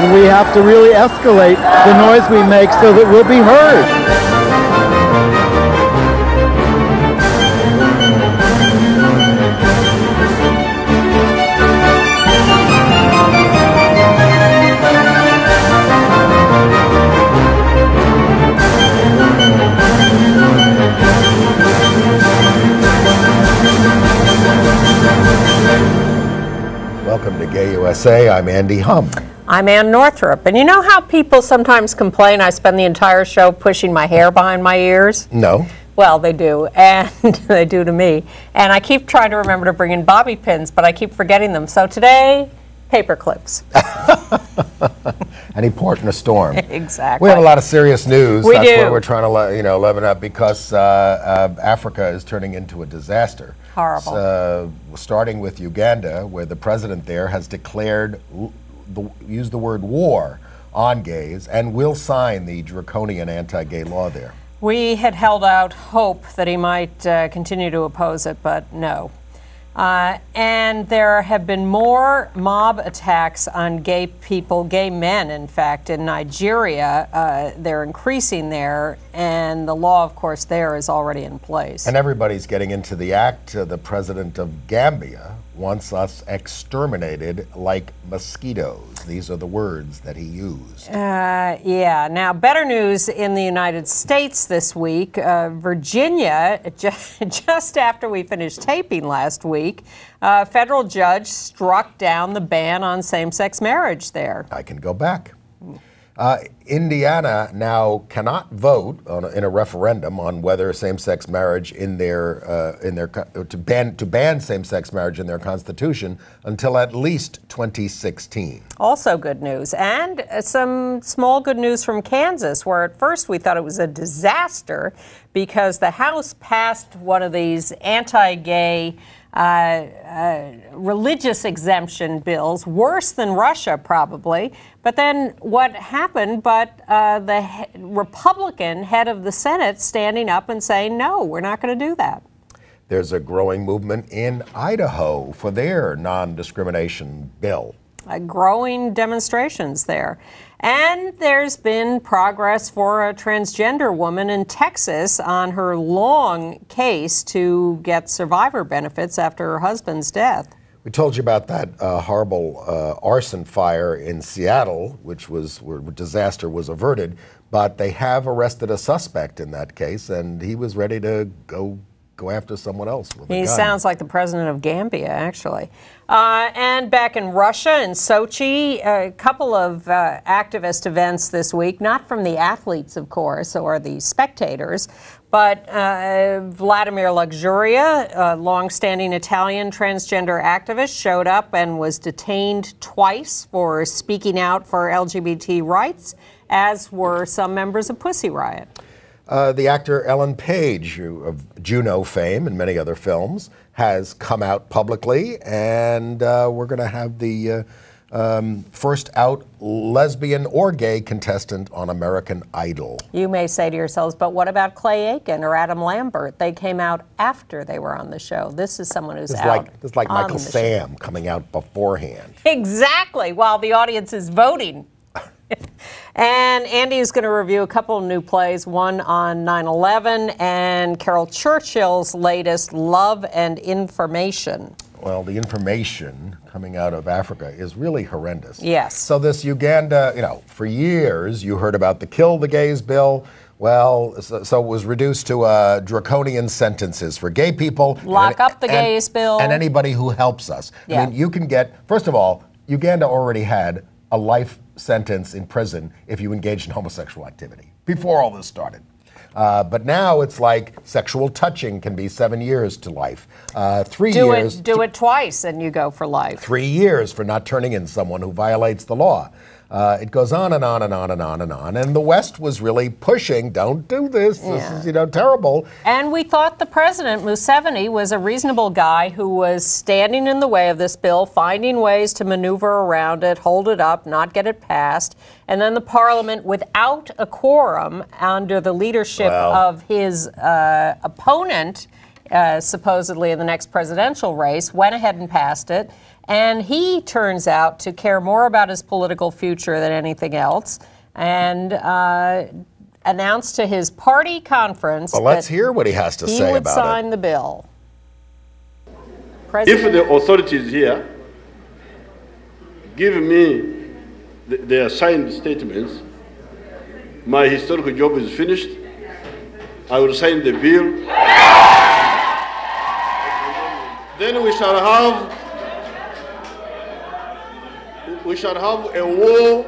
and we have to really escalate the noise we make so that we'll be heard. Welcome to Gay USA. I'm Andy Hum. I'm Ann Northrup. And you know how people sometimes complain I spend the entire show pushing my hair behind my ears? No. Well, they do, and they do to me. And I keep trying to remember to bring in bobby pins, but I keep forgetting them. So today, paper clips. Any port in a storm. Exactly. We have a lot of serious news. We That's do. why we're trying to leaven up, because Africa is turning into a disaster. Horrible. Starting with Uganda, where the president there has declared, used the word war on gays, and will sign the draconian anti-gay law there. We had held out hope that he might continue to oppose it, but no. And there have been more mob attacks on gay people, gay men, in fact, in Nigeria. They're increasing there, and the law, of course, there is already in place. And everybody's getting into the act. The president of Gambia wants us exterminated like mosquitoes. These are the words that he used. Yeah. Now, better news in the United States this week. Virginia, just after we finished taping last week, a federal judge struck down the ban on same-sex marriage there. I can go back. Indiana now cannot vote in a referendum on whether same-sex marriage to ban same-sex marriage in their constitution until at least 2016. Also good news, and some small good news from Kansas, where at first we thought it was a disaster because the House passed one of these anti-gay religious exemption bills, worse than Russia probably. But then what happened, the Republican head of the Senate standing up and saying, no, we're not going to do that. There's a growing movement in Idaho for their non-discrimination bill. Growing demonstrations there. And there's been progress for a transgender woman in Texas on her long case to get survivor benefits after her husband's death. We told you about that horrible arson fire in Seattle, where disaster was averted, but they have arrested a suspect in that case, and he was ready to go after someone else with a gun. He sounds like the President of Gambia, actually. And back in Russia, in Sochi, a couple of activist events this week, not from the athletes, of course, or the spectators, but Vladimir Luxuria, a long-standing Italian transgender activist, showed up and was detained twice for speaking out for LGBT rights, as were some members of Pussy Riot. The actor Ellen Page, of Juno fame and many other films, has come out publicly, and we're going to have the first out lesbian or gay contestant on American Idol. You may say to yourselves, but what about Clay Aiken or Adam Lambert? They came out after they were on the show. This is someone who's out. It's like Michael Sam coming out beforehand. Exactly, while the audience is voting. And Andy is going to review a couple of new plays, one on 9/11 and Carol Churchill's latest, Love and Information. Well, the information coming out of Africa is really horrendous. Yes. So this Uganda, for years you heard about the Kill the Gays bill. Well, so it was reduced to draconian sentences for gay people. Lock up the gays bill. And anybody who helps us. Yeah. I mean, you can get, first of all, Uganda already had a life sentence in prison if you engaged in homosexual activity before all this started. But now it's like sexual touching can be 7 years to life. 3 years. Do it twice and you go for life. 3 years for not turning in someone who violates the law. It goes on and on and on and on and on. And the West was really pushing, don't do this. Yeah. This is, terrible. And we thought the president, Museveni, was a reasonable guy who was standing in the way of this bill, finding ways to maneuver around it, hold it up, not get it passed. And then the parliament, without a quorum, under the leadership of his opponent, supposedly in the next presidential race, went ahead and passed it. And he turns out to care more about his political future than anything else, and announced to his party conference well, let's hear what he has to say about it. He would sign the bill. If the authorities here give me their signed statements, my historical job is finished. I will sign the bill. Then we shall have a war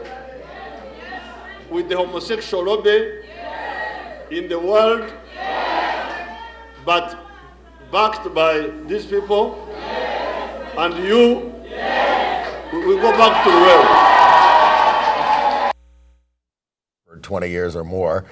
with the homosexual lobby in the world, but backed by these people, and you, we go back to the world. For 20 years or more.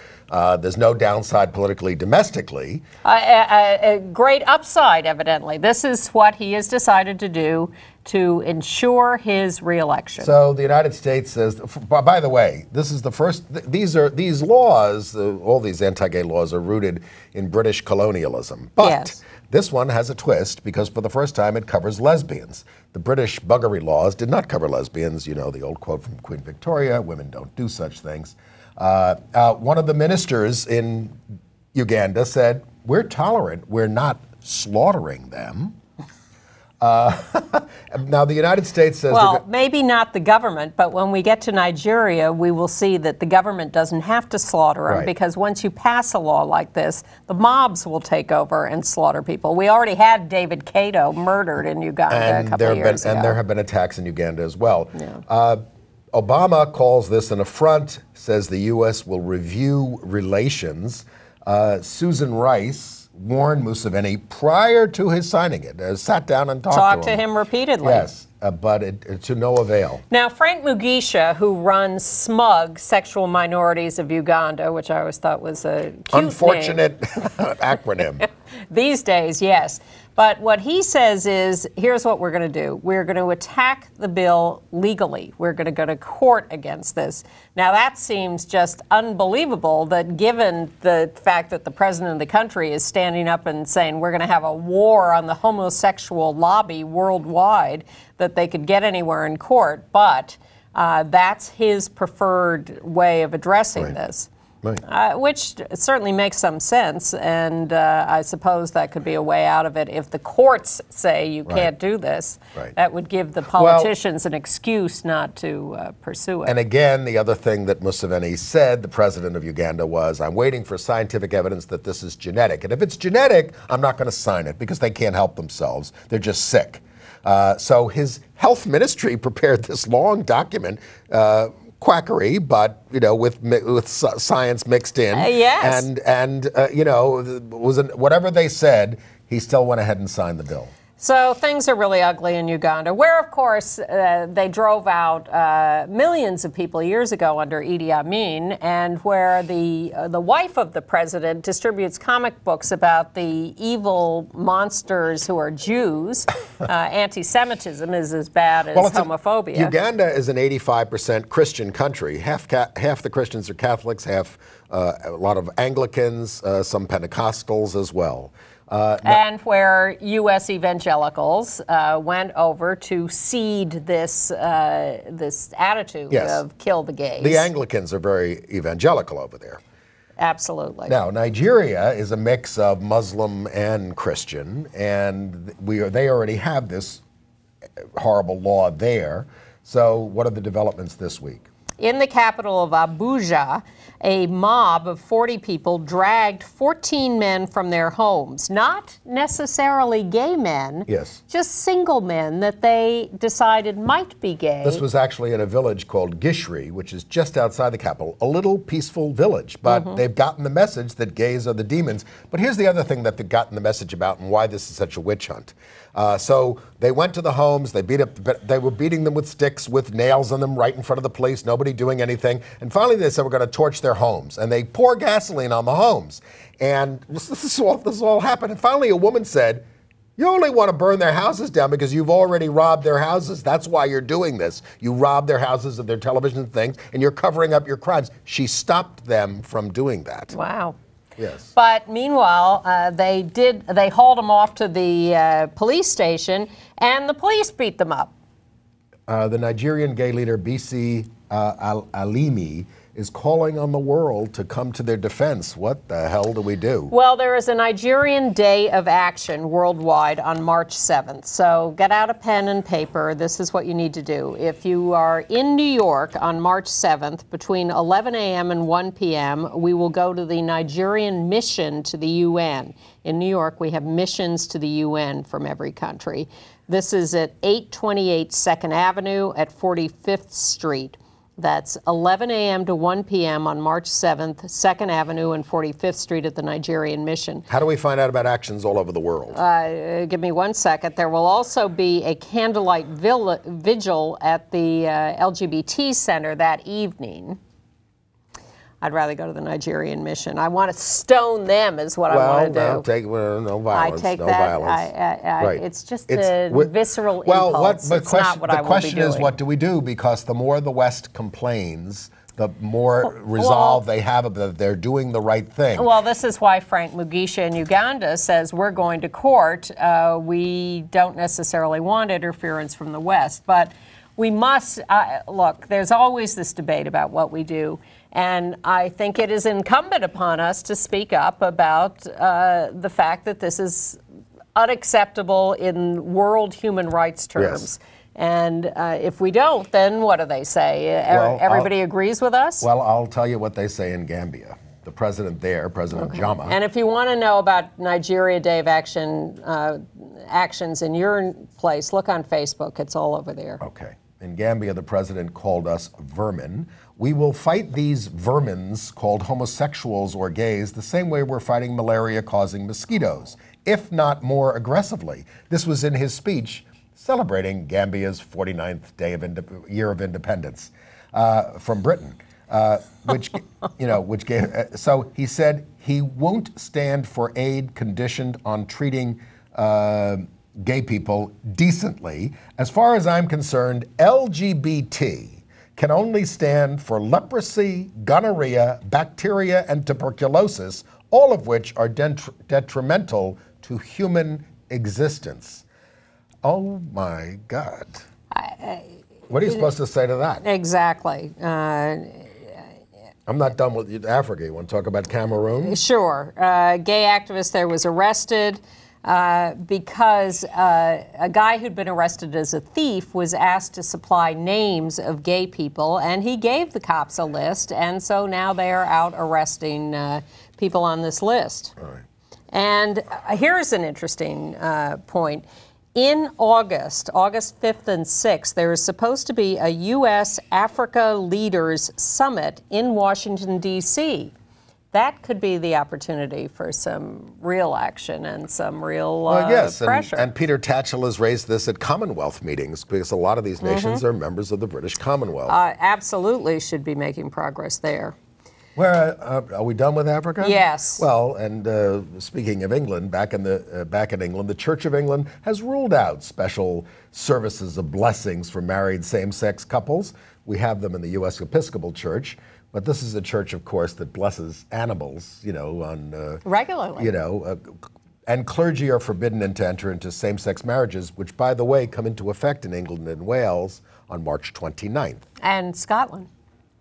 There's no downside politically, domestically. A great upside, evidently. This is what he has decided to do to ensure his reelection. So the United States says, by the way, this is the first, these laws, all these anti-gay laws are rooted in British colonialism. But yes. This one has a twist because for the first time it covers lesbians. The British buggery laws did not cover lesbians. You know, the old quote from Queen Victoria, women don't do such things. One of the ministers in Uganda said, we're tolerant, we're not slaughtering them. Now, the United States says... Well, maybe not the government, but when we get to Nigeria, we will see that the government doesn't have to slaughter them, because once you pass a law like this, the mobs will take over and slaughter people. We already had David Kato murdered in Uganda a couple of years ago. And there have been attacks in Uganda as well. Yeah. Obama calls this an affront, says the U.S. will review relations. Susan Rice warned Museveni prior to his signing it, sat down and talked to him repeatedly. Yes, but to no avail. Now, Frank Mugisha, who runs SMUG, Sexual Minorities of Uganda, which I always thought was a cute unfortunate acronym. These days, yes. But what he says is, here's what we're going to do. We're going to attack the bill legally. We're going to go to court against this. Now, that seems just unbelievable that given the fact that the president of the country is standing up and saying we're going to have a war on the homosexual lobby worldwide, that they could get anywhere in court. But that's his preferred way of addressing this. Right. Which certainly makes some sense, and I suppose that could be a way out of it. If the courts say you can't do this, that would give the politicians an excuse not to pursue it. And again, the other thing that Museveni said, the president of Uganda, was, I'm waiting for scientific evidence that this is genetic. And if it's genetic, I'm not going to sign it because they can't help themselves. They're just sick. So his health ministry prepared this long document, quackery, but you know, with science mixed in. Yes. And you know, whatever they said, he still went ahead and signed the bill. So things are really ugly in Uganda, where, of course, they drove out millions of people years ago under Idi Amin, and where the wife of the president distributes comic books about the evil monsters who are Jews. Anti-Semitism is as bad as homophobia. Uganda is an 85% Christian country. Half the Christians are Catholics, half a lot of Anglicans, some Pentecostals as well. And where U.S. evangelicals went over to seed this this attitude of kill the gays. The Anglicans are very evangelical over there. Absolutely. Now, Nigeria is a mix of Muslim and Christian, and they already have this horrible law there. So what are the developments this week? In the capital of Abuja, a mob of 40 people dragged 14 men from their homes. Not necessarily gay men, just single men that they decided might be gay. This was actually in a village called Gishri, which is just outside the capital, a little peaceful village. But they've gotten the message that gays are the demons. But here's the other thing that they've gotten the message about and why this is such a witch hunt. So they went to the homes, they were beating them with sticks with nails on them right in front of the police, nobody doing anything. And finally they said, we're going to torch their homes. And they pour gasoline on the homes. And this all happened. And finally a woman said, you only want to burn their houses down because you've already robbed their houses. That's why you're doing this. You robbed their houses of their television things and you're covering up your crimes. She stopped them from doing that. Wow. Yes. But meanwhile, they hauled them off to the police station, and the police beat them up. The Nigerian gay leader Bisi Alimi is calling on the world to come to their defense. What the hell do we do? Well, there is a Nigerian Day of Action worldwide on March 7th. So get out a pen and paper. This is what you need to do. If you are in New York on March 7th, between 11 a.m. and 1 p.m., we will go to the Nigerian mission to the UN. In New York, we have missions to the UN from every country. This is at 828 2nd Avenue at 45th Street. That's 11 a.m. to 1 p.m. on March 7th, 2nd Avenue and 45th Street at the Nigerian Mission. How do we find out about actions all over the world? Give me 1 second. There will also be a candlelight vigil at the LGBT Center that evening. I'd rather go to the Nigerian Mission. I want to stone them is what I want to do. No violence. I take no that. Violence. Right. It's just a visceral impulse. It's not what I will be doing. The question is, what do we do? Because the more the West complains, the more resolve they have that they're doing the right thing. Well, this is why Frank Mugisha in Uganda says we're going to court. We don't necessarily want interference from the West, but we must, look, there's always this debate about what we do. And I think it is incumbent upon us to speak up about the fact that this is unacceptable in world human rights terms. Yes. And if we don't, then what do they say? Well, everybody agrees with us? Well, I'll tell you what they say in Gambia. The president there, President Jama. And if you want to know about Nigeria Day of Action actions in your place, look on Facebook. It's all over there. Okay. In Gambia, the president called us vermin. We will fight these vermins called homosexuals or gays the same way we're fighting malaria-causing mosquitoes, if not more aggressively. This was in his speech celebrating Gambia's 49th year of independence from Britain, which gave. So he said he won't stand for aid conditioned on treating gay people decently. As far as I'm concerned, LGBT can only stand for leprosy, gonorrhea, bacteria, and tuberculosis, all of which are detrimental to human existence. Oh my God. What are you supposed to say to that? Exactly. I'm not done with Africa. You want to talk about Cameroon? Sure. Gay activist there was arrested because a guy who'd been arrested as a thief was asked to supply names of gay people, and he gave the cops a list, and so now they are out arresting people on this list. All right. And here's an interesting point. In August 5th and 6th, there is supposed to be a U.S. Africa Leaders Summit in Washington, D.C. That could be the opportunity for some real action and some real pressure. And Peter Tatchell has raised this at Commonwealth meetings because a lot of these nations are members of the British Commonwealth. Absolutely should be making progress there. Where are we done with Africa? Yes. Well, and speaking of England, back in England, the Church of England has ruled out special services of blessings for married same-sex couples. We have them in the U.S. Episcopal Church. But this is a church, of course, that blesses animals, regularly. And clergy are forbidden to enter into same-sex marriages, which, by the way, come into effect in England and Wales on March 29th. And Scotland.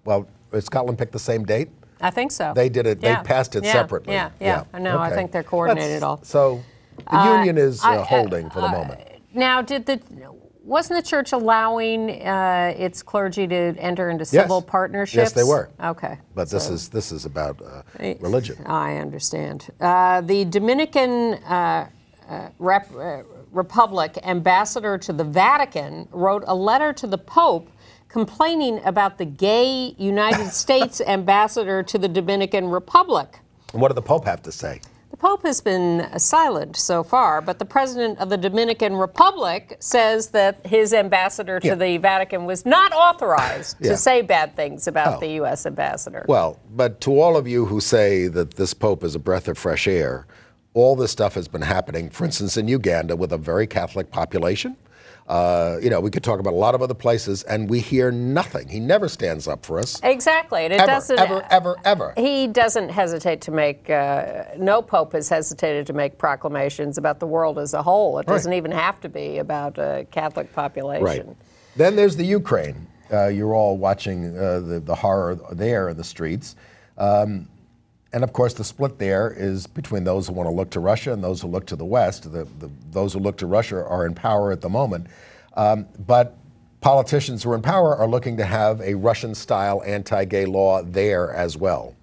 Well, Scotland picked the same date? I think so. They did it. Yeah. They passed it separately. Yeah. I know. Okay. I think they're coordinated all. So the union is holding for the moment. Now, wasn't the church allowing its clergy to enter into civil partnerships? Yes, they were. Okay. But this is about religion. I understand. The Dominican Republic ambassador to the Vatican wrote a letter to the Pope complaining about the gay United States ambassador to the Dominican Republic. And what did the Pope have to say? The Pope has been silent so far, but the president of the Dominican Republic says that his ambassador to the Vatican was not authorized to say bad things about the U.S. ambassador. Well, but to all of you who say that this Pope is a breath of fresh air, all this stuff has been happening, for instance, in Uganda with a very Catholic population. You know, we could talk about a lot of other places, and we hear nothing. He never stands up for us. Exactly. And it doesn't. Ever. He doesn't hesitate to make, no pope has hesitated to make proclamations about the world as a whole. It doesn't even have to be about a Catholic population. Right. Then there's the Ukraine. You're all watching the horror there in the streets. And of course, the split there is between those who want to look to Russia and those who look to the West. Those who look to Russia are in power at the moment. But politicians who are in power are looking to have a Russian-style anti-gay law there as well.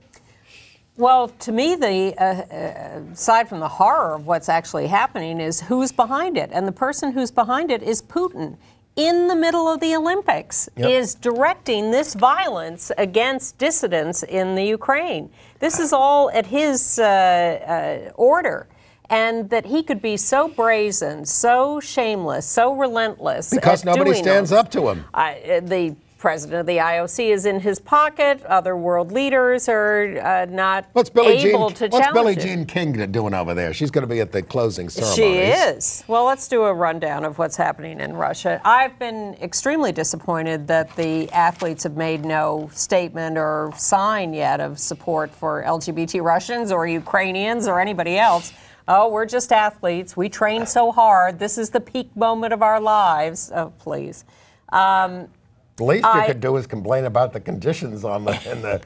Well, to me, aside from the horror of what's actually happening, is who's behind it. And the person who's behind it is Putin. In the middle of the Olympics, is directing this violence against dissidents in the Ukraine. This is all at his order. And that he could be so brazen, so shameless, so relentless. Because nobody stands up to him. The president of the IOC is in his pocket. Other world leaders are not able to challenge him. What's Billie Jean King doing over there? She's going to be at the closing ceremonies. She is. Well, let's do a rundown of what's happening in Russia. I've been extremely disappointed that the athletes have made no statement or sign yet of support for LGBT Russians or Ukrainians or anybody else. Oh, we're just athletes. We train so hard. This is the peak moment of our lives. Oh, please. The least you could do is complain about the conditions in the.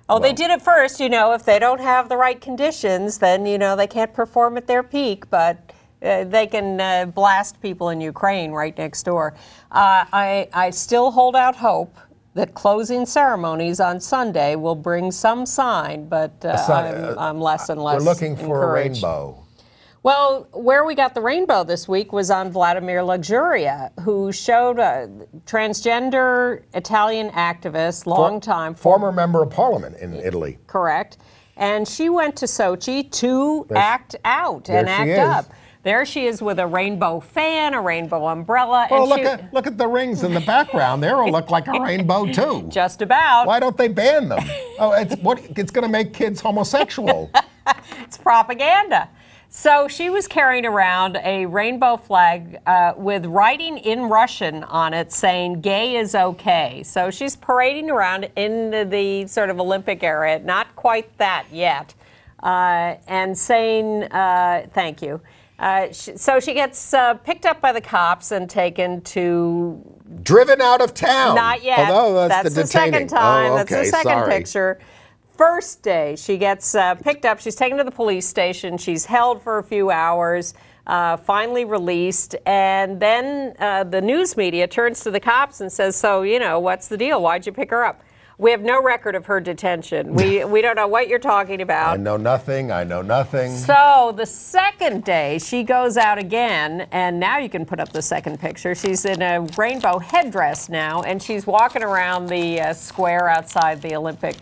Oh, they did it first. You know, if they don't have the right conditions, then, you know, they can't perform at their peak, but they can blast people in Ukraine right next door. I still hold out hope that closing ceremonies on Sunday will bring some sign, but I'm less and less We're looking for encouraged. a rainbow. Well, where we got the rainbow this week was on Vladimir Luxuria, who showed a transgender Italian activist, former member of parliament in Italy. Correct. And she went to Sochi to act out and act up. There she is with a rainbow fan, a rainbow umbrella. Well, look at the rings in the background. They all look like a rainbow, too. Just about. Why don't they ban them? Oh, it's going to make kids homosexual. It's propaganda. So she was carrying around a rainbow flag with writing in Russian on it saying gay is okay. So she's parading around in the sort of Olympic area, not quite that yet, and saying thank you. So she gets picked up by the cops and taken to... Driven out of town. Not yet. Although that's the second time. Oh, okay, that's the second sorry. picture. First day, she gets picked up. She's taken to the police station. She's held for a few hours, finally released. And then the news media turns to the cops and says, so, you know, what's the deal? Why'd you pick her up? We have no record of her detention. We don't know what you're talking about. I know nothing. So the second day, she goes out again, and now you can put up the second picture. She's in a rainbow headdress now, and she's walking around the square outside the Olympic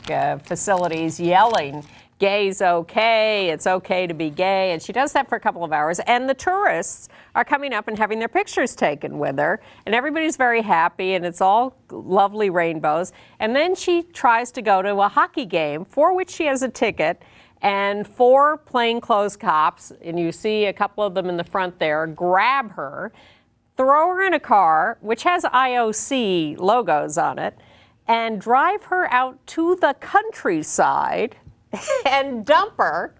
facilities yelling, gay's okay, it's okay to be gay. And she does that for a couple of hours. And the tourists are coming up and having their pictures taken with her. And everybody's very happy, and it's all lovely rainbows. And then she tries to go to a hockey game for which she has a ticket. And 4 plainclothes cops, and you see a couple of them in the front there, grab her, throw her in a car, which has IOC logos on it, and drive her out to the countryside and dump her.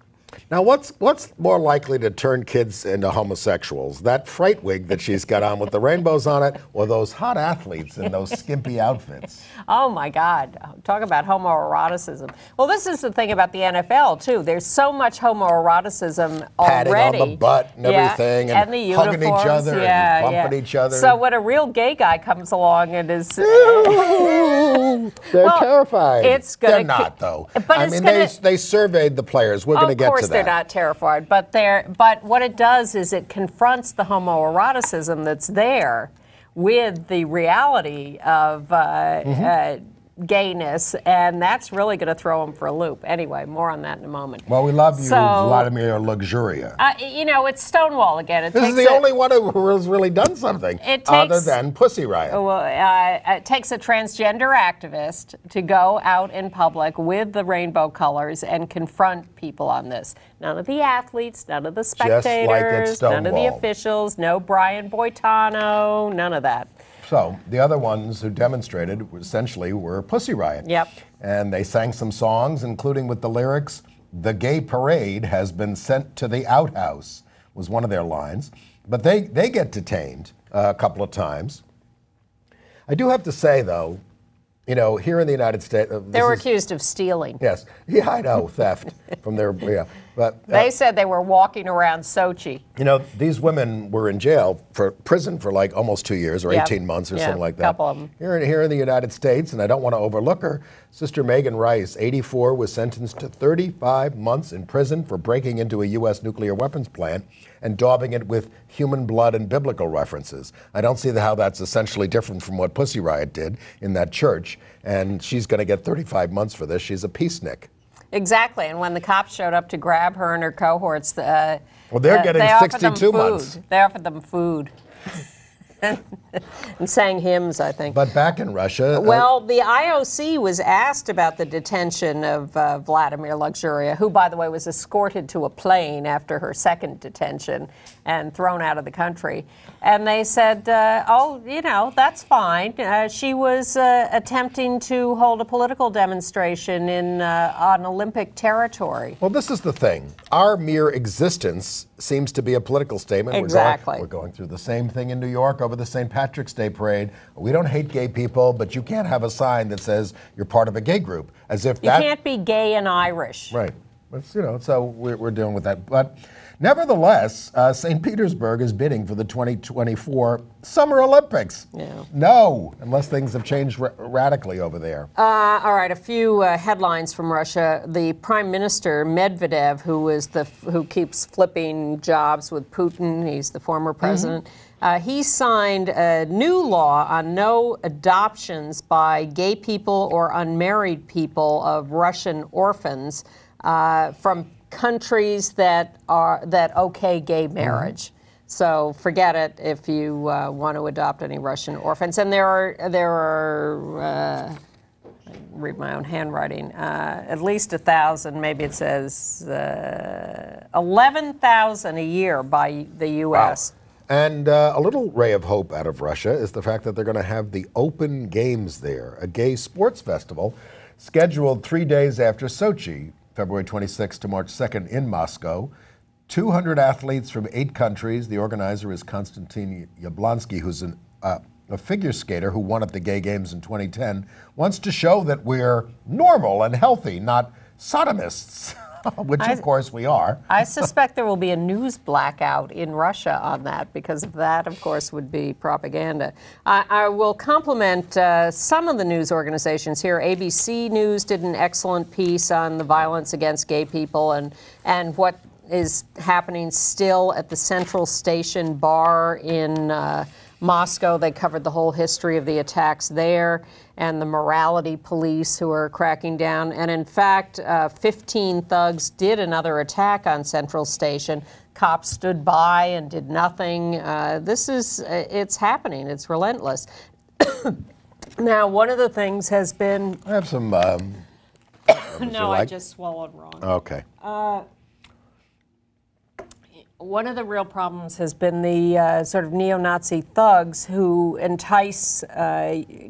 Now, what's more likely to turn kids into homosexuals? That fright wig that she's got on with the rainbows on it, or those hot athletes in those skimpy outfits? Oh, my God. Talk about homoeroticism. Well, this is the thing about the NFL, too. There's so much homoeroticism already. Patting on the butt and everything, and the hugging each other and bumping each other. So when a real gay guy comes along and is... They're terrified. They're not, though. But I mean, they surveyed the players. We're going to get to that. Of course they're not terrified, but what it does is it confronts the homoeroticism that's there with the reality of gayness, and that's really going to throw them for a loop. Anyway, more on that in a moment. Well, we love you, Vladimir Luxuria. You know, it's Stonewall again. This is the only one who has really done something other than Pussy Riot. It takes a transgender activist to go out in public with the rainbow colors and confront people on this. None of the athletes, none of the spectators, none of the officials, no Brian Boitano, none of that. So the other ones who demonstrated essentially were Pussy Riot. Yep. And they sang some songs, including with the lyrics, "The gay parade has been sent to the outhouse," was one of their lines. But they get detained a couple of times. I do have to say, though, you know, here in the United States... They were accused of stealing. Yes. Yeah, I know, theft from their... Yeah. But, they said they were walking around Sochi. You know, these women were in prison for like almost 2 years or 18 months or something like that. A couple of them. Here in the United States, and I don't want to overlook her, Sister Megan Rice, 84, was sentenced to 35 months in prison for breaking into a U.S. nuclear weapons plant and daubing it with human blood and biblical references. I don't see how that's essentially different from what Pussy Riot did in that church, and she's going to get 35 months for this. She's a peacenik. Exactly, and when the cops showed up to grab her and her cohorts, well, they're getting 62 months. They offered them food. And sang hymns, I think. But back in Russia... Well, the IOC was asked about the detention of Vladimir Luxuria, who, by the way, was escorted to a plane after her second detention and thrown out of the country. And they said, oh, you know, that's fine. She was attempting to hold a political demonstration on Olympic territory. Well, this is the thing. Our mere existence seems to be a political statement. Exactly. We're going through the same thing in New York over the St. Patrick's Day parade. We don't hate gay people, but you can't have a sign that says you're part of a gay group, as if that... You can't be gay and Irish. Right. It's, you know, so we're dealing with that. But nevertheless, St. Petersburg is bidding for the 2024 Summer Olympics. Yeah. No, unless things have changed radically over there. All right, a few headlines from Russia. The Prime Minister, Medvedev, who keeps flipping jobs with Putin, he's the former president, he signed a new law on no adoptions by gay people or unmarried people of Russian orphans from countries that okay gay marriage. So forget it if you want to adopt any Russian orphans. And there are I read my own handwriting, at least 1,000, maybe it says 11,000 a year by the U.S. Wow. And a little ray of hope out of Russia is the fact that they're going to have the Open Games there, a gay sports festival scheduled 3 days after Sochi, February 26th to March 2nd in Moscow. 200 athletes from 8 countries. The organizer is Konstantin Yablonsky, who's a figure skater who won at the Gay Games in 2010, wants to show that we're normal and healthy, not sodomists, which of course we are. I suspect there will be a news blackout in Russia on that, because that, of course, would be propaganda. I will compliment some of the news organizations here. ABC News did an excellent piece on the violence against gay people and what is happening still at the Central Station bar in Moscow. They covered the whole history of the attacks there and the morality police who are cracking down. And in fact, 15 thugs did another attack on Central Station. Cops stood by and did nothing. It's happening. It's relentless. Now, one of the things has been... I have some... No, I just swallowed wrong. Okay. One of the real problems has been the sort of neo-Nazi thugs who entice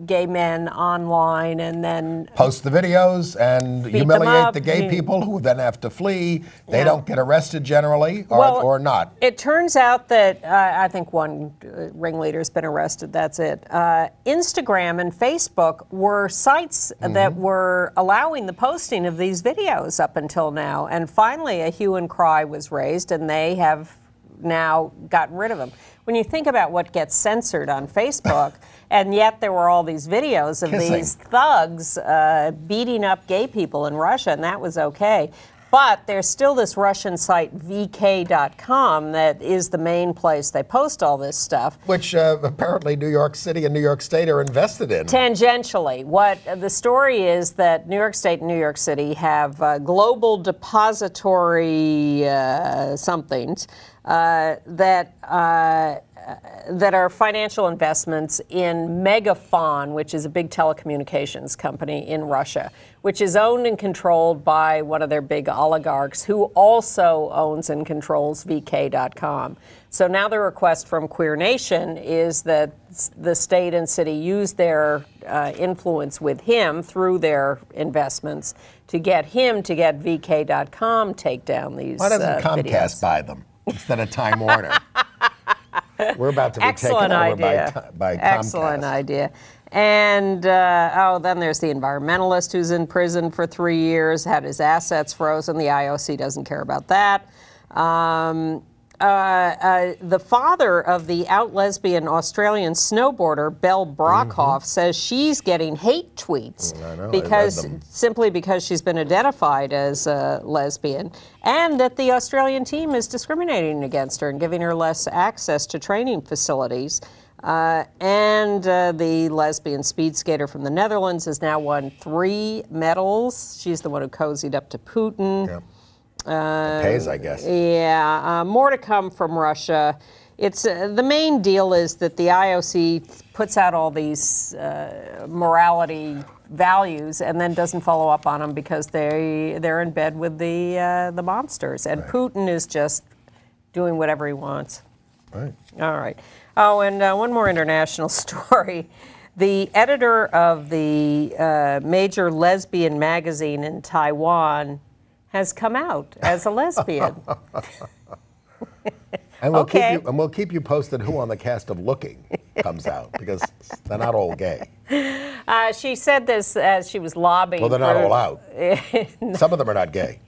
gay men online and then post the videos and humiliate the gay people who then have to flee. They don't get arrested generally, or not. It turns out that I think one ringleader's been arrested. That's it. Instagram and Facebook were sites that were allowing the posting of these videos up until now, and finally a hue and cry was raised, and they have now gotten rid of them. When you think about what gets censored on Facebook, and yet there were all these videos of these thugs beating up gay people in Russia, and that was okay. But there's still this Russian site, vk.com, that is the main place they post all this stuff. Which apparently New York City and New York State are invested in. Tangentially. What the story is that New York State and New York City have global depository somethings that are financial investments in Megaphone, which is a big telecommunications company in Russia, which is owned and controlled by one of their big oligarchs who also owns and controls VK.com. So now the request from Queer Nation is that the state and city use their influence with him through their investments to get him to get VK.com take down these Why doesn't Comcast videos. buy them instead of Time Warner? We're about to be taken over by Comcast. Excellent idea. And, then there's the environmentalist who's in prison for 3 years, had his assets frozen. The IOC doesn't care about that. The father of the out lesbian Australian snowboarder, Belle Brockhoff, says she's getting hate tweets simply because she's been identified as a lesbian, and that the Australian team is discriminating against her and giving her less access to training facilities. The lesbian speed skater from the Netherlands has now won 3 medals. She's the one who cozied up to Putin. Yeah. Pays, I guess. Yeah, more to come from Russia. It's the main deal is that the IOC puts out all these morality values and then doesn't follow up on them because they're in bed with the monsters, and Putin is just doing whatever he wants. Right. All right. Oh, and one more international story. The editor of the major lesbian magazine in Taiwan has come out as a lesbian. And we'll keep you posted who on the cast of Looking comes out, because they're not all gay. She said this as she was lobbying. Well, they're not all out. Some of them are not gay.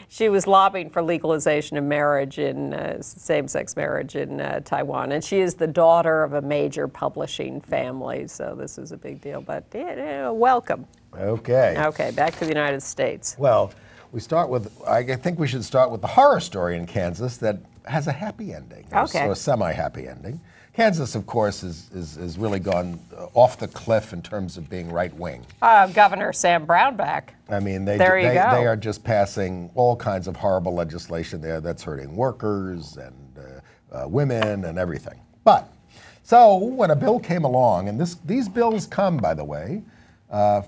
She was lobbying for legalization of marriage in same-sex marriage in Taiwan, and she is the daughter of a major publishing family, so this is a big deal. But welcome. Okay. Okay, back to the United States. Well, I think we should start with the horror story in Kansas that has a happy ending, or a semi-happy ending. Kansas, of course, is really gone off the cliff in terms of being right-wing. Governor Sam Brownback. I mean, they are just passing all kinds of horrible legislation there that's hurting workers and women and everything. But, so when a bill came along, and these bills come, by the way,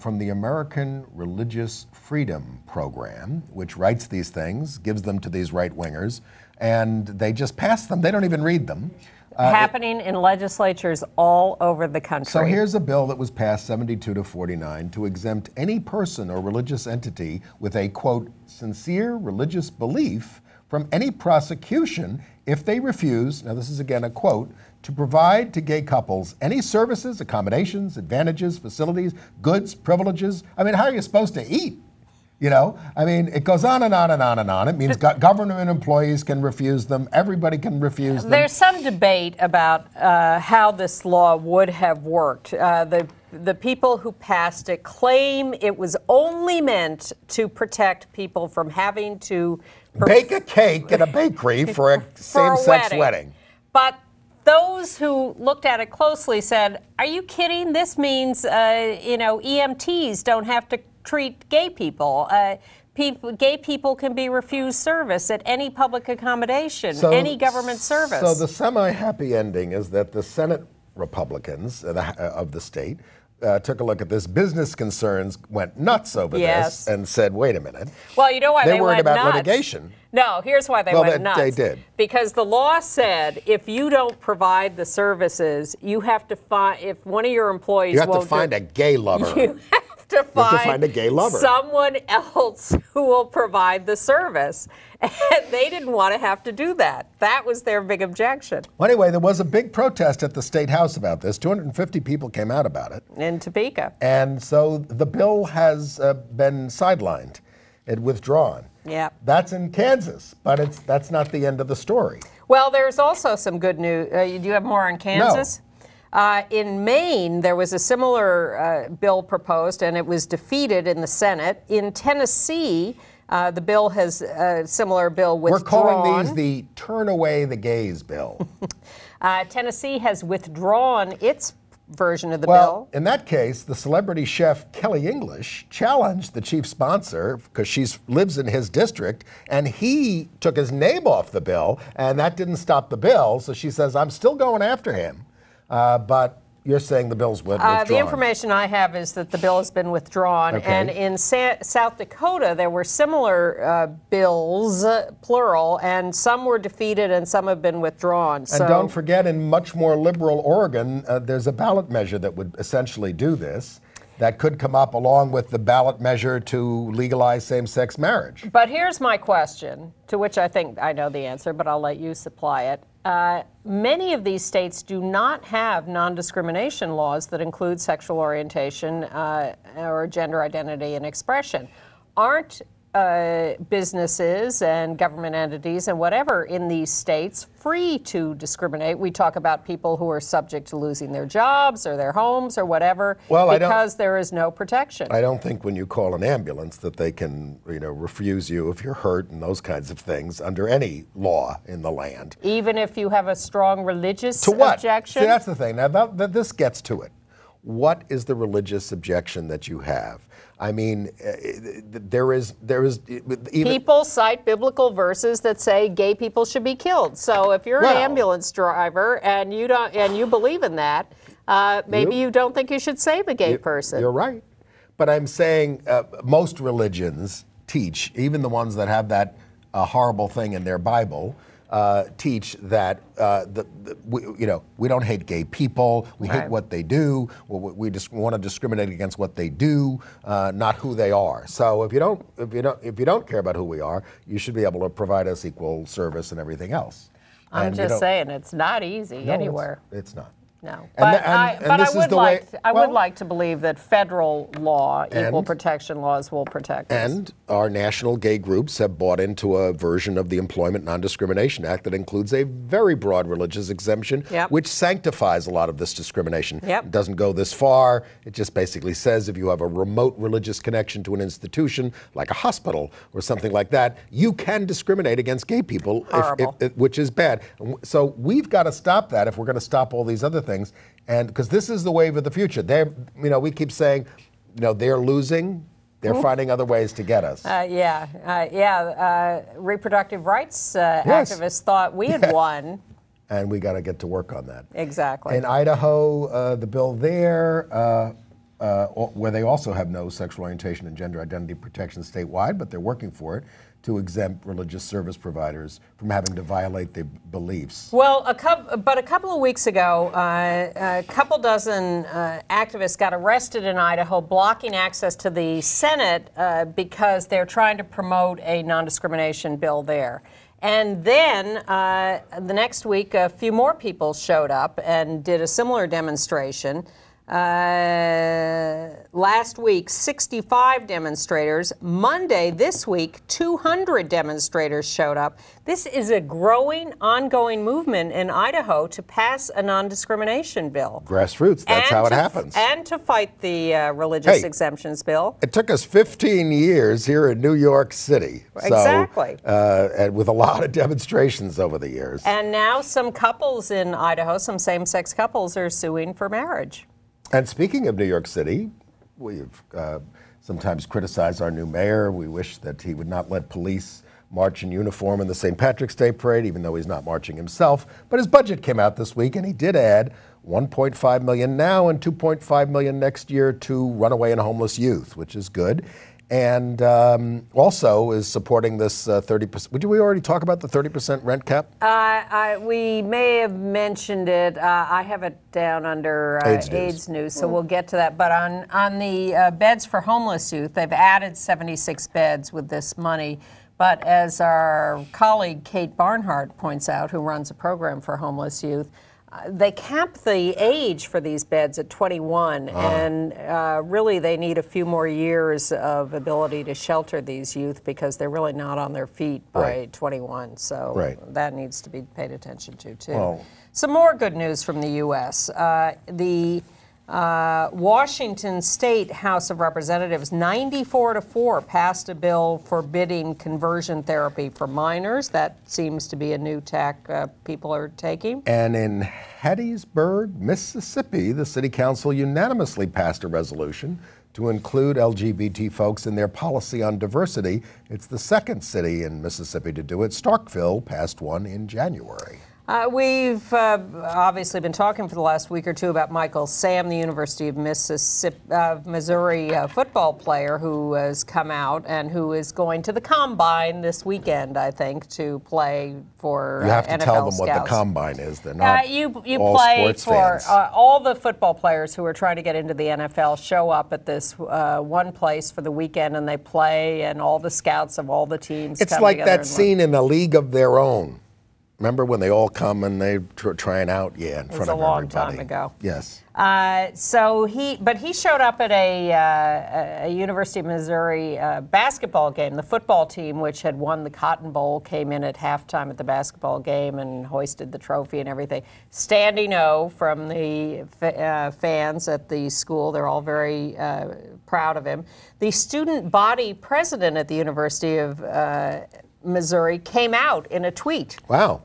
from the American Religious Freedom Program, which writes these things, gives them to these right-wingers, and they just pass them. They don't even read them. Happening in legislatures all over the country. So here's a bill that was passed 72-49 to exempt any person or religious entity with a, quote, sincere religious belief from any prosecution if they refuse, now this is again a quote, to provide to gay couples any services, accommodations, advantages, facilities, goods, privileges. I mean, how are you supposed to eat? You know, I mean, it goes on and on and on and on. It means government employees can refuse them. Everybody can refuse them. There's some debate about how this law would have worked. The people who passed it claim it was only meant to protect people from having to bake a cake in a bakery for a same-sex wedding. But those who looked at it closely said, "Are you kidding? This means EMTs don't have to treat gay people. Gay people can be refused service at any public accommodation, any government service." So the semi-happy ending is that the Senate Republicans of the state took a look at this. Business concerns went nuts over this and said, wait a minute. Well, you know why they worried went about nuts? litigation. No, here's why they went nuts. They did. Because the law said if you don't provide the services, you have to find, if one of your employees you have to find a gay lover. You have to find a gay lover. Someone else who will provide the service. And they didn't want to have to do that. That was their big objection. Well, anyway, there was a big protest at the State House about this. 250 people came out about it. In Topeka. And so the bill has been sidelined and withdrawn. Yeah. That's in Kansas, but that's not the end of the story. Well, there's also some good news. Do you have more on Kansas? No. In Maine, there was a similar bill proposed, and it was defeated in the Senate. In Tennessee, The bill has a similar bill withdrawn. We're calling these the Turn Away the Gays bill. Tennessee has withdrawn its version of the Well, bill. in that case, the celebrity chef Kelly English challenged the chief sponsor because she lives in his district, and he took his name off the bill, and that didn't stop the bill. So she says, I'm still going after him. But you're saying the bill's withdrawn. The information I have is that the bill has been withdrawn. Okay. And in South Dakota, there were similar bills, plural, and some were defeated and some have been withdrawn. And don't forget, in much more liberal Oregon, there's a ballot measure that would essentially do this. That could come up along with the ballot measure to legalize same-sex marriage. But here's my question, to which I think I know the answer, but I'll let you supply it. Many of these states do not have non-discrimination laws that include sexual orientation or gender identity and expression. Aren't businesses and government entities and whatever in these states free to discriminate? We talk about people who are subject to losing their jobs or their homes or whatever because there is no protection. I don't think when you call an ambulance that they can, refuse you if you're hurt and those kinds of things under any law in the land. Even if you have a strong religious objection? See, that's the thing. Now, this gets to it. What is the religious objection that you have? I mean, there is even people cite biblical verses that say gay people should be killed. So if you're an ambulance driver and you believe in that, maybe you don't think you should save a gay person. You're right, but I'm saying most religions teach, even the ones that have that horrible thing in their Bible. Teach that we don't hate gay people. We hate what they do. We just want to discriminate against what they do, not who they are. So if you don't care about who we are, you should be able to provide us equal service and everything else. I'm just saying it's not easy anywhere. It's not. No, but I would like to believe that federal law, equal protection laws, will protect us. And our national gay groups have bought into a version of the Employment Non-Discrimination Act that includes a very broad religious exemption, which sanctifies a lot of this discrimination. It doesn't go this far. It just basically says if you have a remote religious connection to an institution, like a hospital or something like that, you can discriminate against gay people, which is bad. So we've got to stop that if we're going to stop all these other things. And because this is the wave of the future. We keep saying, they're losing. They're finding other ways to get us. Reproductive rights activists thought we had won. And we got to get to work on that. Exactly. In Idaho, the bill there, where they also have no sexual orientation and gender identity protection statewide, but they're working for it, to exempt religious service providers from having to violate their beliefs. Well, a couple of weeks ago, a couple dozen activists got arrested in Idaho blocking access to the Senate because they're trying to promote a non-discrimination bill there. And then the next week, a few more people showed up and did a similar demonstration. Last week, 65 demonstrators. Monday, this week, 200 demonstrators showed up. This is a growing, ongoing movement in Idaho to pass a non-discrimination bill. Grassroots, that's how it happens. And to fight the religious exemptions bill. It took us 15 years here in New York City. Exactly. And with a lot of demonstrations over the years. And now some couples in Idaho, some same-sex couples, are suing for marriage. And speaking of New York City, we've sometimes criticized our new mayor. We wish that he would not let police march in uniform in the St. Patrick's Day parade, even though he's not marching himself. But his budget came out this week, and he did add $1.5 million now and $2.5 million next year to runaway and homeless youth, which is good. And also is supporting this 30%. Did we already talk about the 30% rent cap? We may have mentioned it. I have it down under AIDS News, so we'll get to that. But on the beds for homeless youth, they've added 76 beds with this money. But as our colleague Kate Barnhart points out, who runs a program for homeless youth, they cap the age for these beds at 21, and really they need a few more years of ability to shelter these youth because they're really not on their feet by 21. So that needs to be paid attention to, too. Well, some more good news from the U.S. The Washington State House of Representatives, 94-4, passed a bill forbidding conversion therapy for minors. That seems to be a new tack people are taking. And in Hattiesburg, Mississippi, the city council unanimously passed a resolution to include LGBT folks in their policy on diversity. It's the second city in Mississippi to do it. Starkville passed one in January. We've obviously been talking for the last week or two about Michael Sam, the University of Missouri football player who has come out and who is going to the Combine this weekend, I think, to play for NFL You have to tell them scouts. what the Combine is. They're not you all play sports for fans. all the football players who are trying to get into the NFL show up at this one place for the weekend, and they play, and all the scouts of all the teams It's come like together that scene in A League of Their Own. Remember when they all come and they trying out? Yeah, in front of everybody. It was a long time ago. Yes. But he showed up at a University of Missouri basketball game. The football team, which had won the Cotton Bowl, came in at halftime at the basketball game and hoisted the trophy and everything. Standing O from the fans at the school. They're all very proud of him. The student body president at the University of Missouri came out in a tweet. Wow.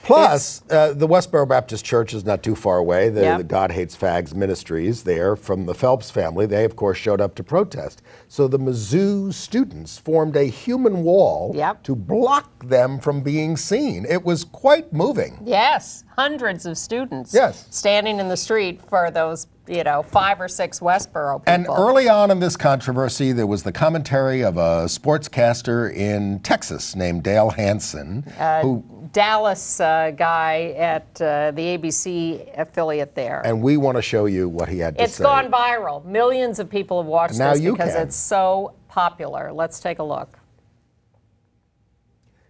Plus, the Westboro Baptist Church is not too far away. The God Hates Fags Ministries there from the Phelps family, they, of course, showed up to protest. So the Mizzou students formed a human wall to block them from being seen. It was quite moving. Yes, hundreds of students standing in the street for those 5 or 6 Westboro people. And early on in this controversy, there was the commentary of a sportscaster in Texas named Dale Hansen, who Dallas guy at the ABC affiliate there. And we want to show you what he had to say. It's gone viral. Millions of people have watched this because it's so popular. Let's take a look.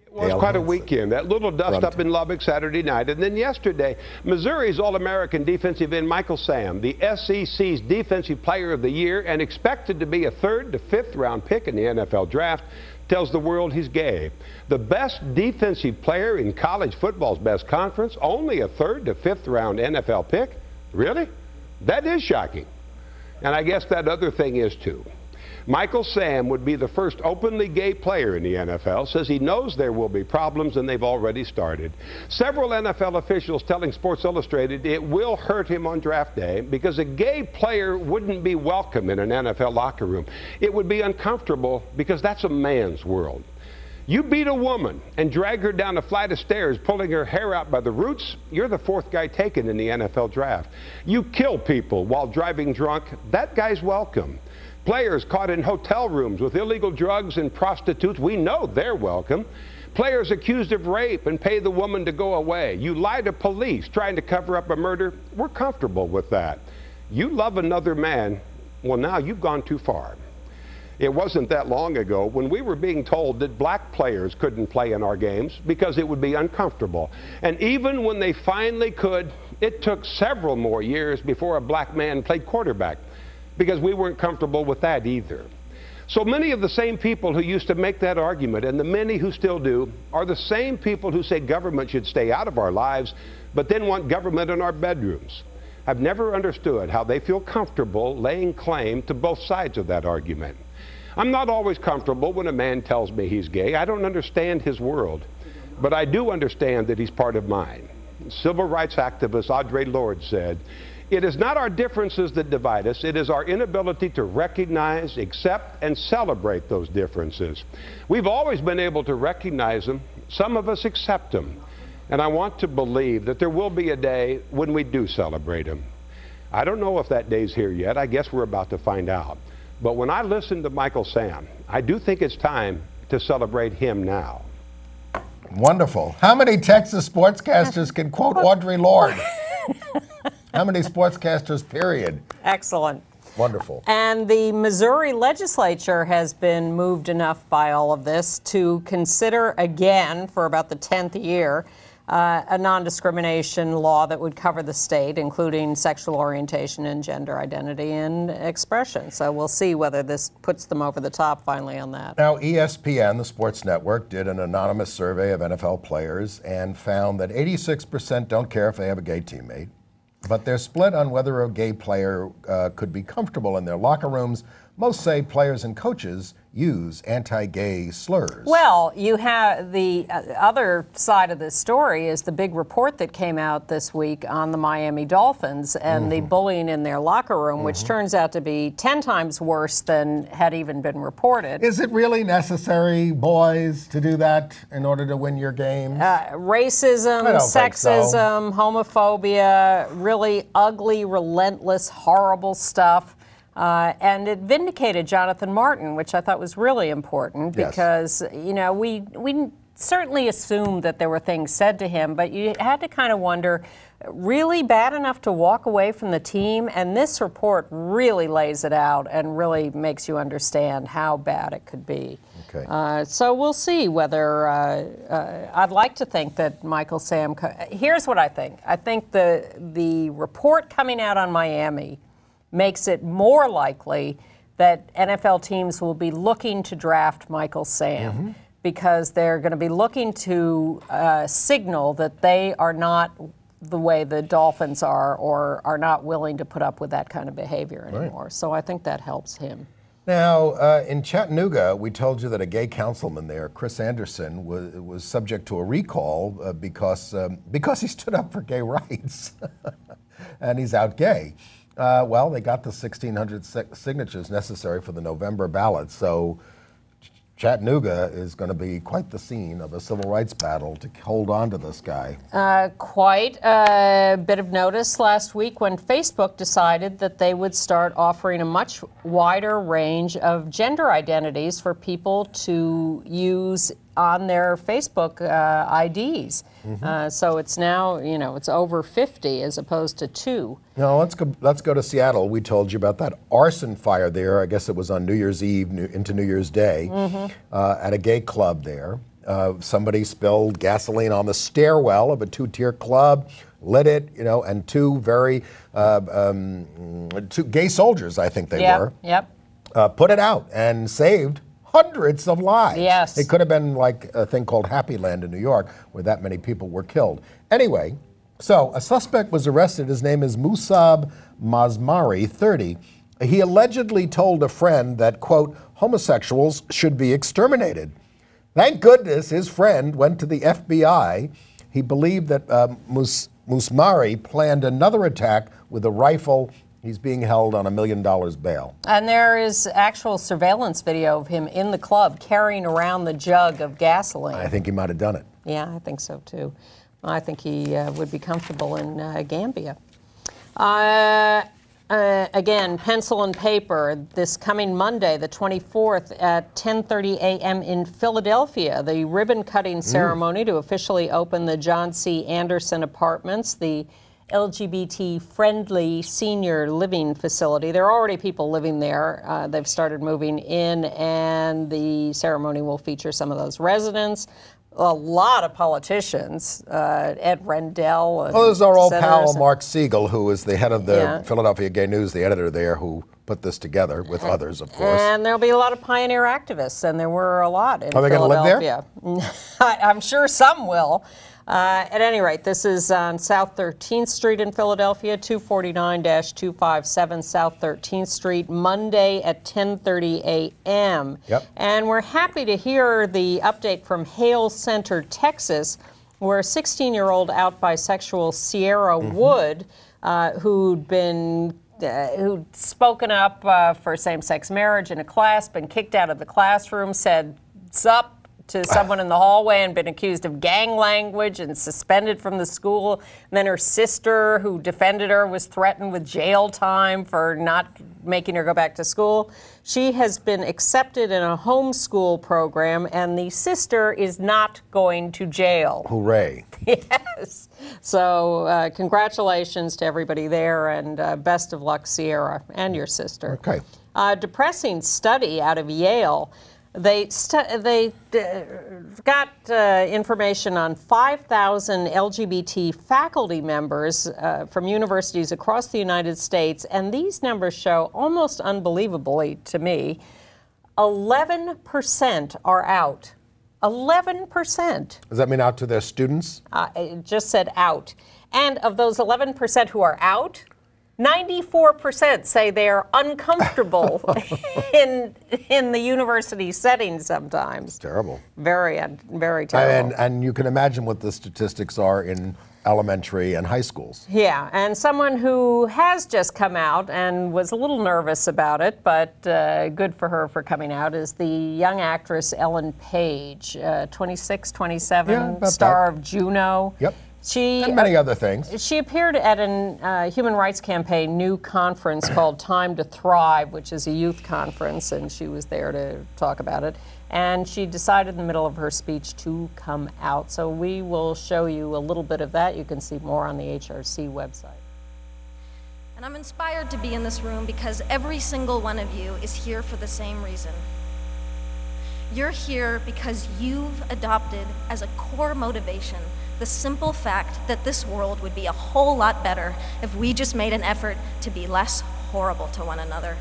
It was quite a weekend. That little dust up in Lubbock Saturday night. And then yesterday, Missouri's All-American defensive end Michael Sam, the SEC's Defensive Player of the Year and expected to be a 3rd to 5th round pick in the NFL draft, tells the world he's gay. The best defensive player in college football's best conference, only a 3rd to 5th round NFL pick? Really? That is shocking. And I guess that other thing is too. Michael Sam would be the first openly gay player in the NFL, says he knows there will be problems and they've already started. Several NFL officials telling Sports Illustrated it will hurt him on draft day because a gay player wouldn't be welcome in an NFL locker room. It would be uncomfortable because that's a man's world. You beat a woman and drag her down a flight of stairs, pulling her hair out by the roots, you're the 4th guy taken in the NFL draft. You kill people while driving drunk, that guy's welcome. Players caught in hotel rooms with illegal drugs and prostitutes, we know they're welcome. Players accused of rape and pay the woman to go away. You lie to police trying to cover up a murder, we're comfortable with that. You love another man, well, now you've gone too far. It wasn't that long ago when we were being told that black players couldn't play in our games because it would be uncomfortable. And even when they finally could, it took several more years before a black man played quarterback because we weren't comfortable with that either. So many of the same people who used to make that argument, and the many who still do, are the same people who say government should stay out of our lives, but then want government in our bedrooms. I've never understood how they feel comfortable laying claim to both sides of that argument. I'm not always comfortable when a man tells me he's gay. I don't understand his world, but I do understand that he's part of mine. Civil rights activist Audre Lorde said, "It is not our differences that divide us, it is our inability to recognize, accept, and celebrate those differences." We've always been able to recognize them, some of us accept them, and I want to believe that there will be a day when we do celebrate them. I don't know if that day's here yet, I guess we're about to find out. But when I listen to Michael Sam, I do think it's time to celebrate him now. Wonderful. How many Texas sportscasters can quote Audre Lorde? How many sportscasters, period? Excellent. Wonderful. And the Missouri legislature has been moved enough by all of this to consider again, for about the 10th year, a non-discrimination law that would cover the state, including sexual orientation and gender identity and expression. So we'll see whether this puts them over the top finally on that. Now, ESPN, the sports network, did an anonymous survey of NFL players and found that 86% don't care if they have a gay teammate. but they're split on whether a gay player could be comfortable in their locker rooms. Most say players and coaches use anti-gay slurs. Well, you have the other side of this story is the big report that came out this week on the Miami Dolphins and the bullying in their locker room, which turns out to be 10 times worse than had even been reported. Is it really necessary, boys, to do that in order to win your games? Racism, sexism, homophobia, really ugly, relentless, horrible stuff. And it vindicated Jonathan Martin, which I thought was really important because, you know, we certainly assumed that there were things said to him, but you had to kind of wonder, really bad enough to walk away from the team? And this report really lays it out and really makes you understand how bad it could be. Okay. So we'll see whether, I'd like to think that Michael Sam, here's what I think. I think the report coming out on Miami makes it more likely that NFL teams will be looking to draft Michael Sam because they're going to be looking to signal that they are not the way the Dolphins are or are not willing to put up with that kind of behavior anymore. Right. So I think that helps him. Now, in Chattanooga, we told you that a gay councilman there, Chris Anderson, was subject to a recall because he stood up for gay rights, and he's out gay. Well, they got the 1,600 signatures necessary for the November ballot, so Chattanooga is going to be quite the scene of a civil rights battle to hold on to this guy. Quite a bit of notice last week when Facebook decided that they would start offering a much wider range of gender identities for people to use on their Facebook IDs. So it's now, you know, it's over 50 as opposed to 2. Now let's go to Seattle. We told you about that arson fire there. I guess it was on New Year's Eve into New Year's Day at a gay club there. Somebody spilled gasoline on the stairwell of a 2-tier club, lit it, you know, and two gay soldiers, I think they were, put it out and saved hundreds of lives. Yes. It could have been like a thing called Happy Land in New York where that many people were killed. Anyway, so a suspect was arrested. His name is Musab Mazmari, 30. He allegedly told a friend that, quote, homosexuals should be exterminated. Thank goodness his friend went to the FBI. He believed that Musmari planned another attack with a rifle. He's being held on $1 million bail. And there is actual surveillance video of him in the club carrying around the jug of gasoline. I think he might have done it. Yeah, I think so too. I think he would be comfortable in Gambia. Again, pencil and paper, this coming Monday, the 24th at 10:30 a.m. in Philadelphia, the ribbon-cutting ceremony to officially open the John C. Anderson Apartments, the LGBT-friendly senior living facility. There are already people living there. They've started moving in, and the ceremony will feature some of those residents. A lot of politicians, Ed Rendell. Well, there's our old pal, Mark Siegel, who is the head of the Philadelphia Gay News, the editor there, who put this together with others, of course. And there'll be a lot of pioneer activists, and there were a lot in Philadelphia. Are they going to live there? I'm sure some will. At any rate, this is on South 13th Street in Philadelphia, 249-257 South 13th Street, Monday at 10:30 a.m. Yep. And we're happy to hear the update from Hale Center, Texas, where a 16-year-old out bisexual Sierra Wood, who'd spoken up for same-sex marriage in a class, been kicked out of the classroom, said, "Sup?" to someone in the hallway and been accused of gang language and suspended from the school. And then her sister, who defended her, was threatened with jail time for not making her go back to school. She has been accepted in a homeschool program, and the sister is not going to jail. Hooray. Yes. So congratulations to everybody there, and best of luck, Sierra, and your sister. Okay. Depressing study out of Yale. They got information on 5,000 LGBT faculty members from universities across the United States, and these numbers show, almost unbelievably to me, 11% are out. 11%. Does that mean out to their students? It just said out. And of those 11% who are out, 94% say they are uncomfortable in the university setting sometimes. It's terrible. Very terrible. And you can imagine what the statistics are in elementary and high schools. Yeah, and someone who has just come out and was a little nervous about it, but good for her for coming out, is the young actress Ellen Page, 26, 27, star of Juno. Yep. And many other things. She appeared at a Human Rights Campaign new conference called Time to Thrive, which is a youth conference, and she was there to talk about it. And she decided in the middle of her speech to come out. So we will show you a little bit of that. You can see more on the HRC website. And I'm inspired to be in this room because every single one of you is here for the same reason. You're here because you've adopted as a core motivation the simple fact that this world would be a whole lot better if we just made an effort to be less horrible to one another.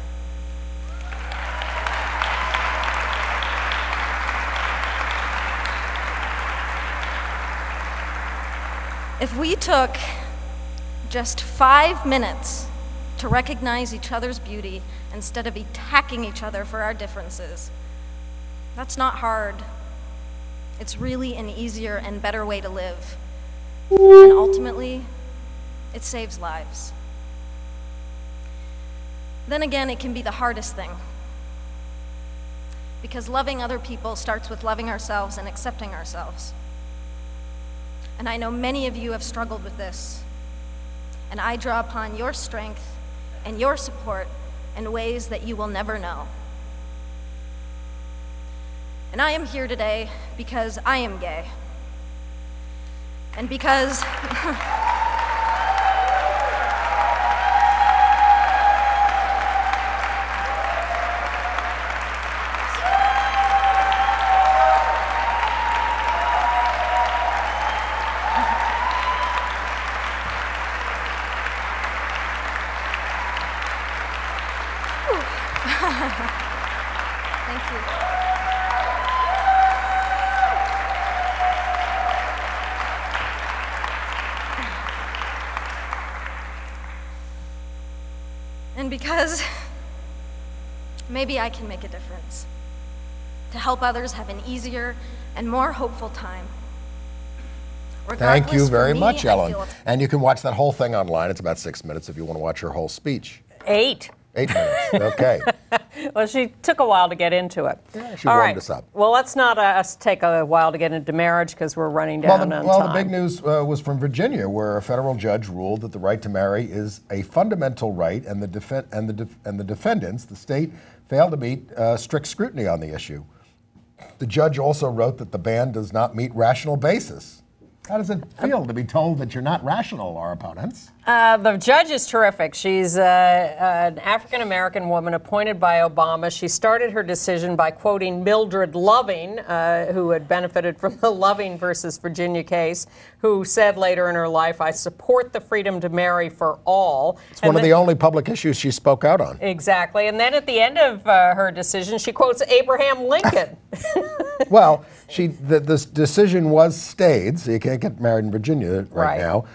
If we took just 5 minutes to recognize each other's beauty instead of attacking each other for our differences, that's not hard. It's really an easier and better way to live. And ultimately, it saves lives. Then again, it can be the hardest thing. Because loving other people starts with loving ourselves and accepting ourselves. And I know many of you have struggled with this. And I draw upon your strength and your support in ways that you will never know. And I am here today because I am gay. And because thank you. And because maybe I can make a difference to help others have an easier and more hopeful time. Thank you very much, Ellen. And you can watch that whole thing online. It's about 6 minutes if you want to watch her whole speech. 8. 8 minutes, okay. Well, she took a while to get into it. Yeah, she warmed us up. Well, let's not us take a while to get into marriage because we're running down on time. Well, the big news was from Virginia, where a federal judge ruled that the right to marry is a fundamental right, and the defendants, the state, failed to meet strict scrutiny on the issue. The judge also wrote that the ban does not meet rational basis. How does it feel to be told that you're not rational, our opponents? The judge is terrific. She's an African-American woman appointed by Obama. She started her decision by quoting Mildred Loving, who had benefited from the Loving versus Virginia case, who said later in her life, "I support the freedom to marry for all." It's one of the only public issues she spoke out on. Exactly. And then at the end of her decision, she quotes Abraham Lincoln. Well, this decision was stayed, so you can't get married in Virginia right now.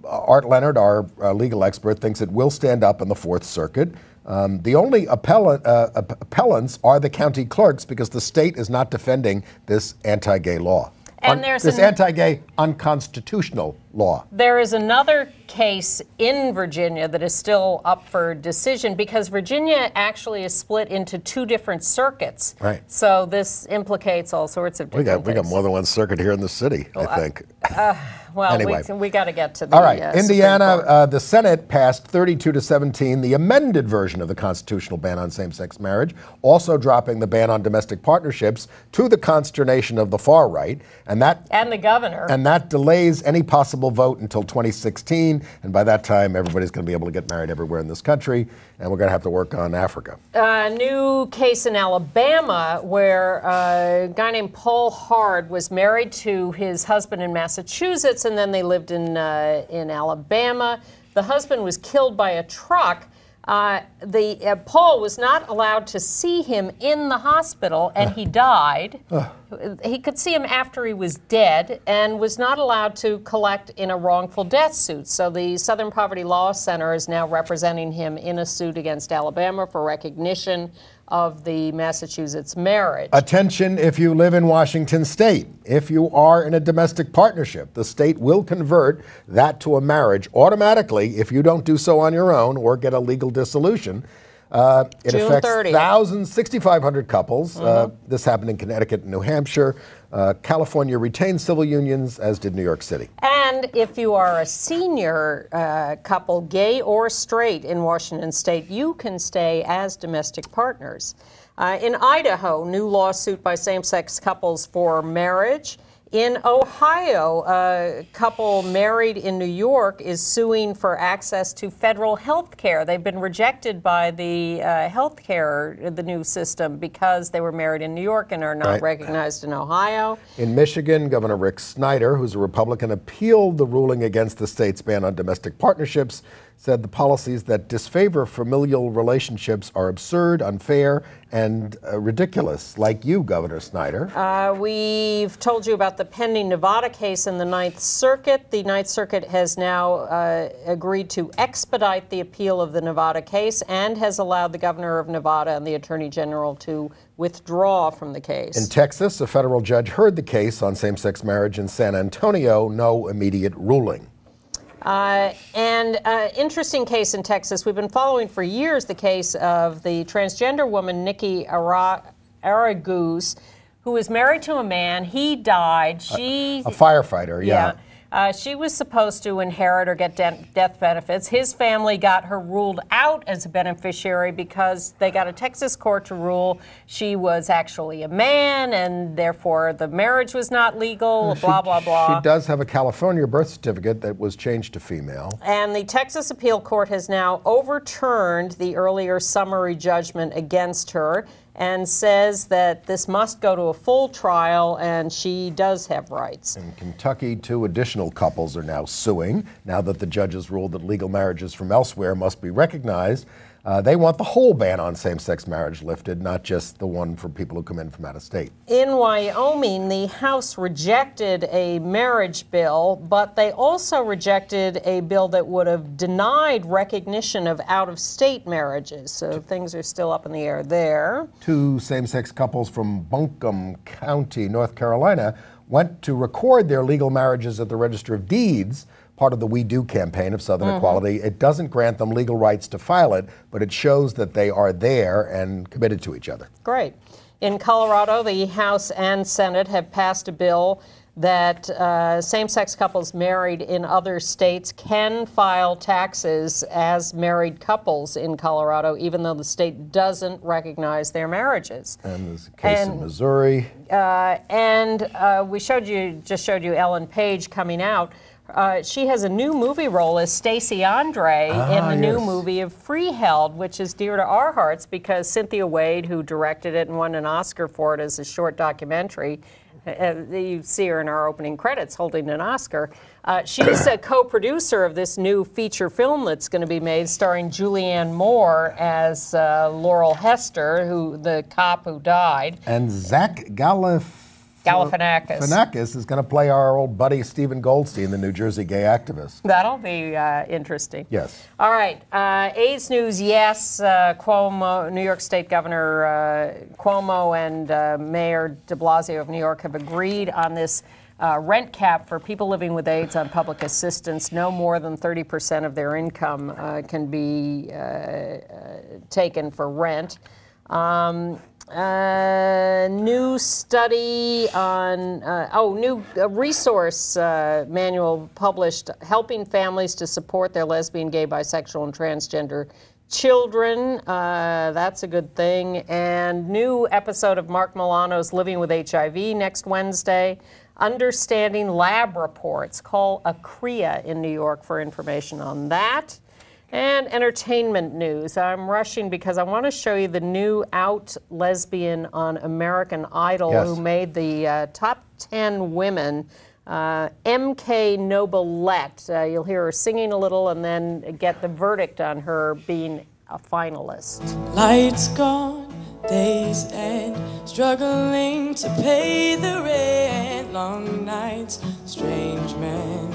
Art Leonard, our legal expert, thinks it will stand up in the Fourth Circuit. The only appellants are the county clerks because the state is not defending this anti-gay law. And there's this anti-gay unconstitutional law. There is another case in Virginia that is still up for decision because Virginia actually is split into 2 different circuits. Right. So this implicates all sorts of different We got more than one circuit here in the city, I think. Well, anyway. we got to get to the All right, Indiana, the Senate passed 32-17 the amended version of the constitutional ban on same-sex marriage, also dropping the ban on domestic partnerships to the consternation of the far right, and the governor. And that delays any possible vote until 2016, and by that time, everybody's going to be able to get married everywhere in this country, and we're going to have to work on Africa. A new case in Alabama where a guy named Paul Hard was married to his husband in Massachusetts, and then they lived in Alabama. The husband was killed by a truck Paul was not allowed to see him in the hospital, and he died. He could see him after he was dead, and was not allowed to collect in a wrongful death suit. So the Southern Poverty Law Center is now representing him in a suit against Alabama for recognition of the Massachusetts marriage. Attention if you live in Washington State. If you are in a domestic partnership, the state will convert that to a marriage automatically if you don't do so on your own or get a legal dissolution. It June affects 30th. thousands, 6,500 couples. This happened in Connecticut and New Hampshire. California retained civil unions, as did New York City. And if you are a senior couple, gay or straight in Washington State, you can stay as domestic partners. In Idaho, new lawsuit by same-sex couples for marriage. In Ohio, a couple married in New York is suing for access to federal health care. They've been rejected by the health care, the new system, because they were married in New York and are not recognized in Ohio. In Michigan, Governor Rick Snyder, who's a Republican, appealed the ruling against the state's ban on domestic partnerships, said the policies that disfavor familial relationships are absurd, unfair, and ridiculous. Like you, Governor Snyder. We've told you about the pending Nevada case in the Ninth Circuit. The Ninth Circuit has now agreed to expedite the appeal of the Nevada case and has allowed the governor of Nevada and the attorney general to withdraw from the case. In Texas, a federal judge heard the case on same-sex marriage in San Antonio. No immediate ruling. Interesting case in Texas. We've been following for years the case of the transgender woman, Nikki Araguz, who was married to a man. He died. She a firefighter, yeah. She was supposed to inherit or get death benefits. His family got her ruled out as a beneficiary because they got a Texas court to rule she was actually a man, and therefore the marriage was not legal, blah, blah, blah. She does have a California birth certificate that was changed to female. And the Texas appeal court has now overturned the earlier summary judgment against her and says that this must go to a full trial, and she does have rights. In Kentucky, 2 additional couples are now suing, now that the judges ruled that legal marriages from elsewhere must be recognized. They want the whole ban on same-sex marriage lifted, not just the one for people who come in from out of state. In Wyoming, the House rejected a marriage bill, but they also rejected a bill that would have denied recognition of out-of-state marriages. So things are still up in the air there. 2 same-sex couples from Buncombe County, North Carolina, went to record their legal marriages at the Register of Deeds, part of the We Do campaign of Southern Equality. It doesn't grant them legal rights to file it, but it shows that they are there and committed to each other. Great. In Colorado, the House and Senate have passed a bill that same-sex couples married in other states can file taxes as married couples in Colorado, even though the state doesn't recognize their marriages. And there's a case in Missouri. We just showed you Ellen Page coming out. She has a new movie role as Stacey Andre in the new movie of Freeheld, which is dear to our hearts because Cynthia Wade, who directed it and won an Oscar for it as a short documentary, you see her in our opening credits holding an Oscar. She's a co-producer of this new feature film that's going to be made starring Julianne Moore as Laurel Hester, the cop who died. And Zach Galifianakis is going to play our old buddy Stephen Goldstein, the New Jersey gay activist. That'll be interesting. Yes. All right. AIDS news, yes. Cuomo, New York State Governor Cuomo and Mayor de Blasio of New York have agreed on this rent cap for people living with AIDS on public assistance. No more than 30% of their income can be taken for rent. New study on, new resource manual published helping families to support their lesbian, gay, bisexual, and transgender children. That's a good thing. And new episode of Mark Milano's Living with HIV next Wednesday. Understanding lab reports. Call ACREA in New York for information on that. And entertainment news. I'm rushing because I want to show you the new out lesbian on American Idol who made the top 10 women. MK Nobilette. You'll hear her singing a little and then get the verdict on her being a finalist. Lights gone, days end, struggling to pay the rent, long nights, strange men.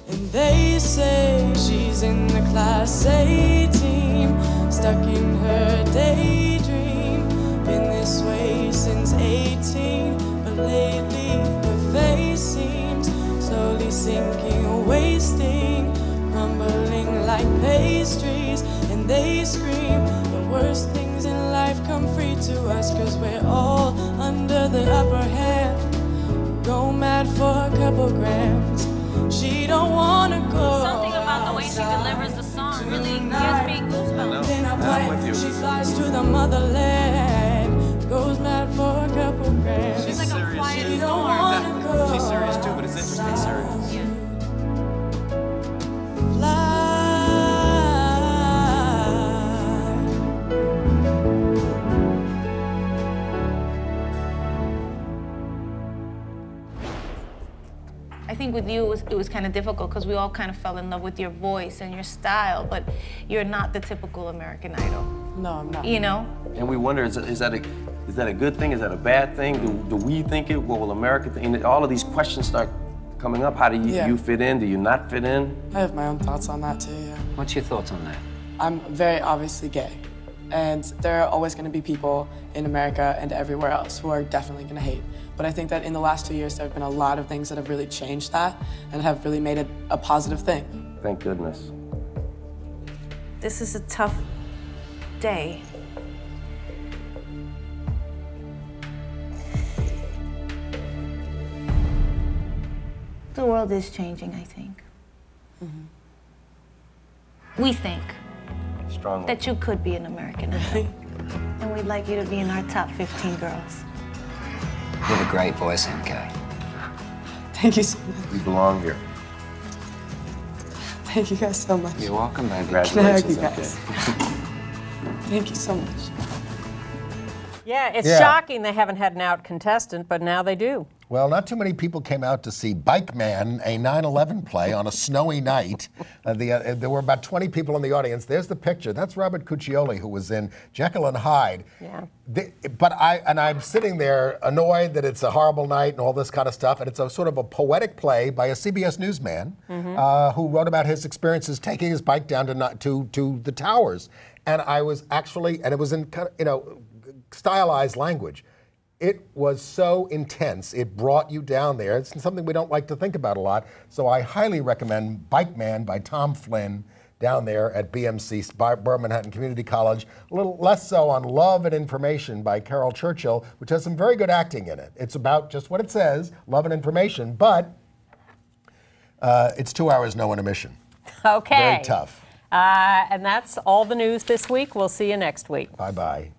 And they say she's in the class A team, stuck in her daydream, been this way since 18, but lately her face seems slowly sinking, wasting, crumbling like pastries. And they scream the worst things in life come free to us, 'cause we're all under the upper hand. Go mad for a couple grams. She don't wanna go. Something about the way she delivers the song really gives me goosebumps. Then I'm with you. She flies to the motherland, goes mad for a couple grams. She's like a quiet She don't storm. wanna go. She's serious too, but it's interesting serious. I think with you, it was kind of difficult because we all kind of fell in love with your voice and your style, but you're not the typical American Idol. No, I'm not. You know? And we wonder, is that a good thing? Is that a bad thing? Do we think it? What will America think? And all of these questions start coming up. How do you fit in? Do you not fit in? I have my own thoughts on that too, yeah. What's your thoughts on that? I'm very obviously gay. And there are always going to be people in America and everywhere else who are definitely going to hate. But I think that in the last 2 years, there have been a lot of things that have really changed that and have really made it a positive thing. Thank goodness. This is a tough day. The world is changing, I think. We think Strongly. that you could be an American Idol. And we'd like you to be in our top 15 girls. You have a great voice, MK. Thank you so much. We belong here. Thank you guys so much. You're welcome, baby. Can I hug Congratulations, you guys? Thank you so much. Yeah, it's shocking they haven't had an out contestant, but now they do. Well, not too many people came out to see Bike Man, a 9/11 play on a snowy night. There were about 20 people in the audience. There's the picture. That's Robert Cuccioli, who was in Jekyll and Hyde. Yeah. I'm sitting there annoyed that it's a horrible night and all this kind of stuff. And it's a sort of a poetic play by a CBS newsman who wrote about his experiences taking his bike down to the towers. And I was actually, and it was in kind of, stylized language. It was so intense. It brought you down there. It's something we don't like to think about a lot. So I highly recommend Bike Man by Tom Flynn down there at BMC, Manhattan Community College. A little less so on Love and Information by Carol Churchill, which has some very good acting in it. It's about just what it says, love and information, but it's 2 hours, no intermission. Okay. Very tough. And that's all the news this week. We'll see you next week. Bye-bye.